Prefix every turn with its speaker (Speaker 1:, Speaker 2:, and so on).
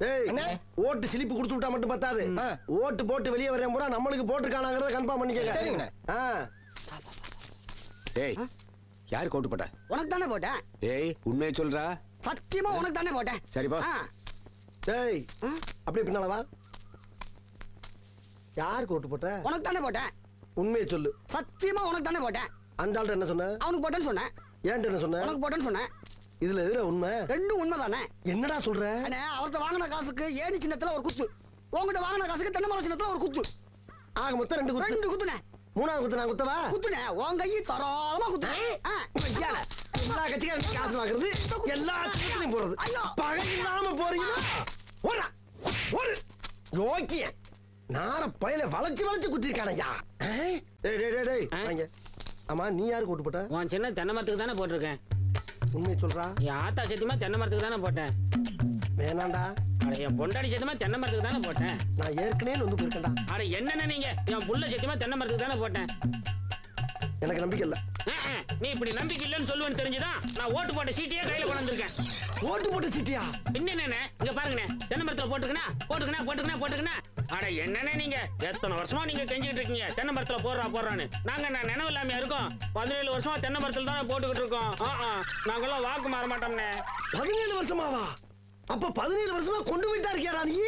Speaker 1: டேய் ஓட்டு ஸ்லிப் கொடுத்து விட்டா மட்டும் பத்தாது. ஓட்டு போட்டு வெளியே வரேன் பூரா நம்மளுக்கு போட்டுருக்கானாங்கறத கன்ஃபார்ம் பண்ணிக்கங்க.
Speaker 2: சரிங்கண்ணே.
Speaker 3: டேய் யாருக்கு ஓட்டு போட்ட?
Speaker 2: உனக்கு தானே போட்டேன்.
Speaker 3: டேய் உண்மையை சொல்றா.
Speaker 2: சத்தியமா உனக்கு தானே போட்டேன்.
Speaker 3: சரிப்பா.
Speaker 1: டேய் அப்படியே பின்னால வா. யாருக்கு ஓட்டு போட்ட?
Speaker 2: உனக்கு தானே போட்டேன்.
Speaker 1: உண்மையை சொல்லு.
Speaker 2: சத்தியமா உனக்கு தானே போட்டேன்.
Speaker 1: அந்த ஆள்கிட்ட என்ன சொன்ன?
Speaker 2: அவனுக்கு போட்டேன்னு சொன்னேன்.
Speaker 1: ஏன்ட்ட என்ன சொன்ன?
Speaker 2: உனக்கு போட்டேன்னு சொன்னேன்.
Speaker 1: இதுல எதுல உண்மை?
Speaker 2: ரெண்டும் உண்மைதானே.
Speaker 1: என்னடா சொல்ற?
Speaker 2: அண்ணே அவர்கிட்ட வாங்கின காசுக்கு ஏணி சின்னத்துல ஒரு குத்து, உங்ககிட்ட வாங்கின காசுக்கு தென்னை மரம் சின்னத்துல ஒரு குத்து.
Speaker 1: ஆக மொத்தம் 2 குத்து.
Speaker 2: 2 குத்துனே.
Speaker 1: மூணாவது குத்து நான் குத்தவா?
Speaker 2: குத்துனே உன் கையை தரோளமா குத்துனே.
Speaker 1: எல்லா கட்சிக்காரும் காசு வாங்குறது, எல்லா கட்சியும் போறது. பகை இல்லாம போறீங்க. ஓடா ஒரு யோக்கிய நார பையில வளைச்சு வளைச்சு குத்திருக்கானயா. டேய் டேய் டேய் டேய் வாங்க. ஆமா நீ யாருக்கு ஓட்டு போட்ட?
Speaker 4: உன் சின்ன தென்னை மரத்துக்கு தானே போட்டிருக்கேன்.
Speaker 1: உண்மையை சொல்றா.
Speaker 4: என் ஆத்தா சத்தியமா தென்னை மரத்துக்கு தானே போட்டேன்.
Speaker 1: வேணாண்டா.
Speaker 4: அட என் பொண்டாடி சத்தியமா தென்னை மரத்துக்கு தானே போட்டேன்.
Speaker 1: நான் ஏற்கனவே வந்து போயிருக்கேன்டா.
Speaker 4: அட என்னென்ன நீங்க என் புள்ள சத்தியமா தென்னை மரத்துக்கு தானே போட்டேன்.
Speaker 1: எனக்கு நம்பிக்கை இல்ல.
Speaker 4: நீ இப்படி நம்பிக்கை இல்லைன்னு சொல்லுவேன்னு தெரிஞ்சுதான் நான் ஓட்டு போட்ட சீட்டையே கையில கொண்டு வந்திருக்கேன்.
Speaker 1: ஓட்டு போட்ட சீட்டியா?
Speaker 4: என்னென்ன இங்க பாருங்கண்ணே, தென்னை மரத்துல போட்டுக்கணா. அட என்னண்ணே நீங்க எத்தனை வருஷமா நீங்க கெஞ்சிட்டு இருக்கீங்க தென்னை மரத்துல போடுறான்னு. நாங்க நினைவு இல்லாம இருக்கோம். 17 வருஷமா தென்னை மரத்துல தானே போட்டுக்கிட்டு இருக்கோம். நாங்கெல்லாம் வாக்கு மாற மாட்டோம்னே.
Speaker 1: 17 வருஷமாவா? அப்ப 17 வருஷமா கொண்டு போயிட்டா இருக்கியாடா நீ?